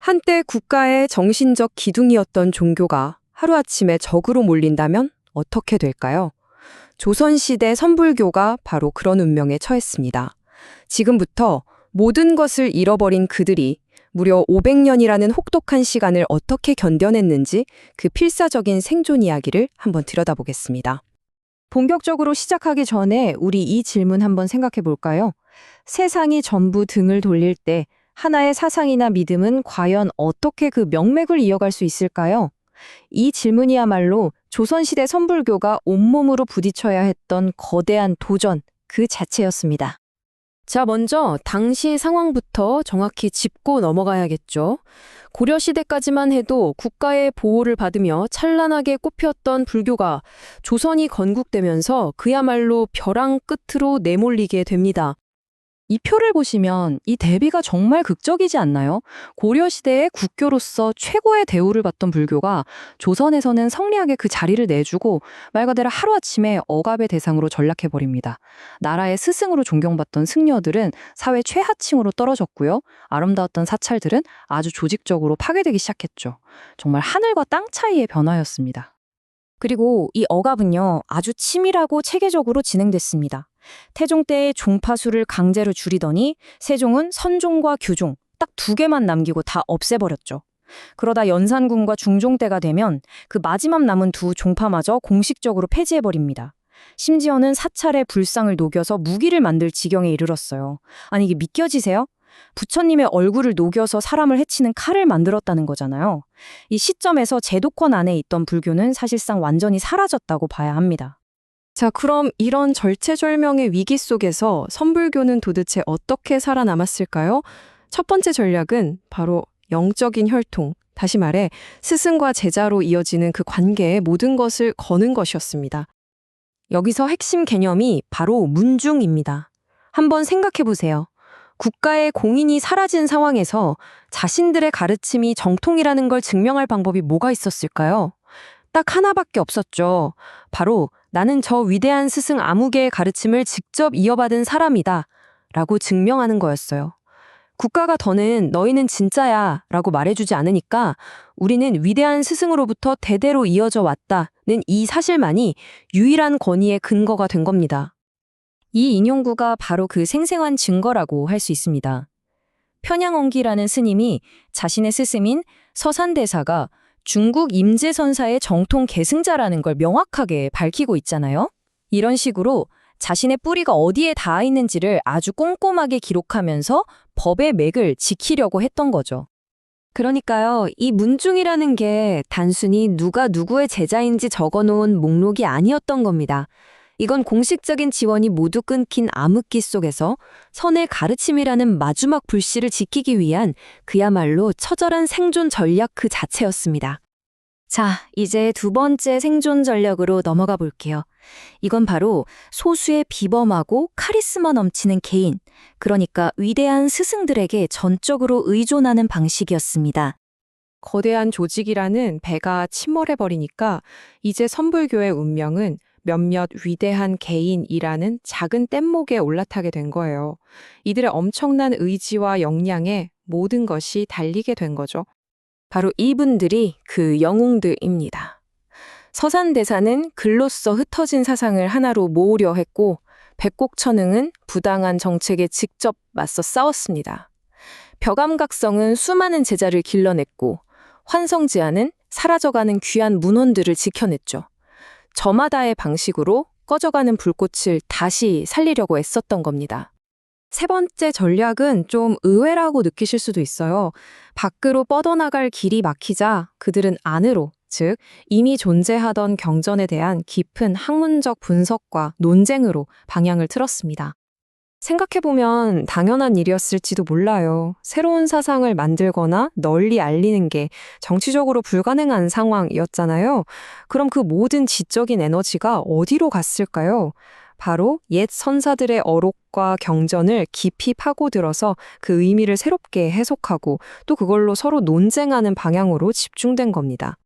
한때 국가의 정신적 기둥이었던 종교가 하루아침에 적으로 몰린다면 어떻게 될까요? 조선시대 선불교가 바로 그런 운명에 처했습니다. 지금부터 모든 것을 잃어버린 그들이 무려 500년이라는 혹독한 시간을 어떻게 견뎌냈는지 그 필사적인 생존 이야기를 한번 들여다보겠습니다. 본격적으로 시작하기 전에 우리 이 질문 한번 생각해 볼까요? 세상이 전부 등을 돌릴 때 하나의 사상이나 믿음은 과연 어떻게 그 명맥을 이어갈 수 있을까요? 이 질문이야말로 조선시대 선불교가 온몸으로 부딪혀야 했던 거대한 도전 그 자체였습니다. 자, 먼저 당시 상황부터 정확히 짚고 넘어가야겠죠. 고려시대까지만 해도 국가의 보호를 받으며 찬란하게 꽃피었던 불교가 조선이 건국되면서 그야말로 벼랑 끝으로 내몰리게 됩니다. 이 표를 보시면 이 대비가 정말 극적이지 않나요? 고려시대의 국교로서 최고의 대우를 받던 불교가 조선에서는 성리하게 그 자리를 내주고 말 그대로 하루아침에 억압의 대상으로 전락해버립니다. 나라의 스승으로 존경받던 승려들은 사회 최하층으로 떨어졌고요. 아름다웠던 사찰들은 아주 조직적으로 파괴되기 시작했죠. 정말 하늘과 땅 차이의 변화였습니다. 그리고 이 억압은요, 아주 치밀하고 체계적으로 진행됐습니다. 태종 때의 종파수를 강제로 줄이더니 세종은 선종과 규종 딱 두 개만 남기고 다 없애버렸죠. 그러다 연산군과 중종 때가 되면 그 마지막 남은 두 종파마저 공식적으로 폐지해버립니다. 심지어는 사찰의 불상을 녹여서 무기를 만들 지경에 이르렀어요. 아니 이게 믿겨지세요? 부처님의 얼굴을 녹여서 사람을 해치는 칼을 만들었다는 거잖아요. 이 시점에서 제도권 안에 있던 불교는 사실상 완전히 사라졌다고 봐야 합니다. 자, 그럼 이런 절체절명의 위기 속에서 선불교는 도대체 어떻게 살아남았을까요? 첫 번째 전략은 바로 영적인 혈통, 다시 말해 스승과 제자로 이어지는 그 관계에 모든 것을 거는 것이었습니다. 여기서 핵심 개념이 바로 문중입니다. 한번 생각해 보세요. 국가의 공인이 사라진 상황에서 자신들의 가르침이 정통이라는 걸 증명할 방법이 뭐가 있었을까요? 딱 하나밖에 없었죠. 바로 나는 저 위대한 스승 아무개의 가르침을 직접 이어받은 사람이다 라고 증명하는 거였어요. 국가가 더는 너희는 진짜야 라고 말해주지 않으니까 우리는 위대한 스승으로부터 대대로 이어져 왔다는 이 사실만이 유일한 권위의 근거가 된 겁니다. 이 인용구가 바로 그 생생한 증거라고 할 수 있습니다. 편양엉기라는 스님이 자신의 스승인 서산대사가 중국 임재선사의 정통 계승자라는 걸 명확하게 밝히고 있잖아요. 이런 식으로 자신의 뿌리가 어디에 닿아 있는지를 아주 꼼꼼하게 기록하면서 법의 맥을 지키려고 했던 거죠. 그러니까요, 이 문중이라는 게 단순히 누가 누구의 제자인지 적어놓은 목록이 아니었던 겁니다. 이건 공식적인 지원이 모두 끊긴 암흑기 속에서 선의 가르침이라는 마지막 불씨를 지키기 위한 그야말로 처절한 생존 전략 그 자체였습니다. 자, 이제 두 번째 생존 전략으로 넘어가 볼게요. 이건 바로 소수의 비범하고 카리스마 넘치는 개인, 그러니까 위대한 스승들에게 전적으로 의존하는 방식이었습니다. 거대한 조직이라는 배가 침몰해버리니까 이제 선불교의 운명은 몇몇 위대한 개인이라는 작은 뗏목에 올라타게 된 거예요. 이들의 엄청난 의지와 역량에 모든 것이 달리게 된 거죠. 바로 이분들이 그 영웅들입니다. 서산대사는 글로써 흩어진 사상을 하나로 모으려 했고 백곡천흥은 부당한 정책에 직접 맞서 싸웠습니다. 벼감각성은 수많은 제자를 길러냈고 환성제한은 사라져가는 귀한 문헌들을 지켜냈죠. 저마다의 방식으로 꺼져가는 불꽃을 다시 살리려고 애썼던 겁니다. 세 번째 전략은 좀 의외라고 느끼실 수도 있어요. 밖으로 뻗어나갈 길이 막히자 그들은 안으로, 즉 이미 존재하던 경전에 대한 깊은 학문적 분석과 논쟁으로 방향을 틀었습니다. 생각해보면 당연한 일이었을지도 몰라요. 새로운 사상을 만들거나 널리 알리는 게 정치적으로 불가능한 상황이었잖아요. 그럼 그 모든 지적인 에너지가 어디로 갔을까요? 바로 옛 선사들의 어록과 경전을 깊이 파고들어서 그 의미를 새롭게 해석하고 또 그걸로 서로 논쟁하는 방향으로 집중된 겁니다.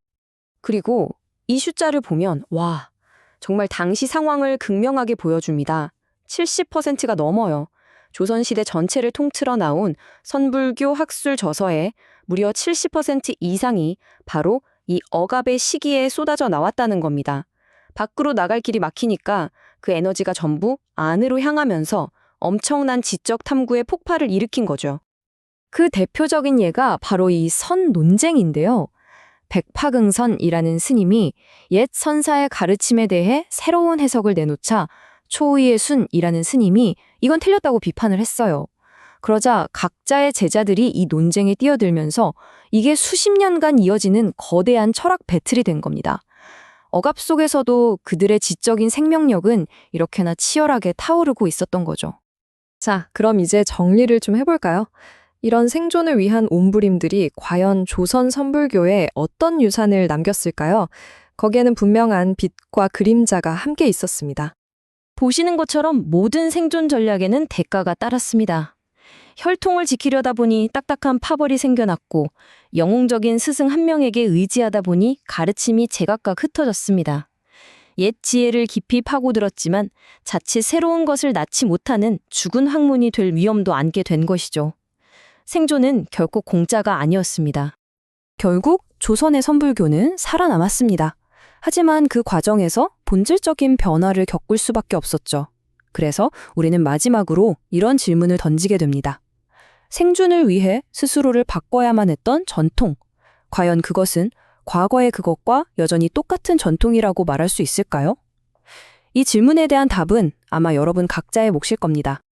그리고 이 숫자를 보면 와, 정말 당시 상황을 극명하게 보여줍니다. 70%가 넘어요. 조선시대 전체를 통틀어 나온 선불교 학술 저서에 무려 70% 이상이 바로 이 억압의 시기에 쏟아져 나왔다는 겁니다. 밖으로 나갈 길이 막히니까 그 에너지가 전부 안으로 향하면서 엄청난 지적 탐구의 폭발을 일으킨 거죠. 그 대표적인 예가 바로 이 선 논쟁인데요. 백파긍선이라는 스님이 옛 선사의 가르침에 대해 새로운 해석을 내놓자 초의의 순이라는 스님이 이건 틀렸다고 비판을 했어요. 그러자 각자의 제자들이 이 논쟁에 뛰어들면서 이게 수십 년간 이어지는 거대한 철학 배틀이 된 겁니다. 억압 속에서도 그들의 지적인 생명력은 이렇게나 치열하게 타오르고 있었던 거죠. 자, 그럼 이제 정리를 좀 해볼까요? 이런 생존을 위한 옴부림들이 과연 조선 선불교에 어떤 유산을 남겼을까요? 거기에는 분명한 빛과 그림자가 함께 있었습니다. 보시는 것처럼 모든 생존 전략에는 대가가 따랐습니다. 혈통을 지키려다 보니 딱딱한 파벌이 생겨났고 영웅적인 스승 한 명에게 의지하다 보니 가르침이 제각각 흩어졌습니다. 옛 지혜를 깊이 파고들었지만 자칫 새로운 것을 낳지 못하는 죽은 학문이 될 위험도 안게 된 것이죠. 생존은 결코 공짜가 아니었습니다. 결국 조선의 선불교는 살아남았습니다. 하지만 그 과정에서 본질적인 변화를 겪을 수밖에 없었죠. 그래서 우리는 마지막으로 이런 질문을 던지게 됩니다. 생존을 위해 스스로를 바꿔야만 했던 전통. 과연 그것은 과거의 그것과 여전히 똑같은 전통이라고 말할 수 있을까요? 이 질문에 대한 답은 아마 여러분 각자의 몫일 겁니다.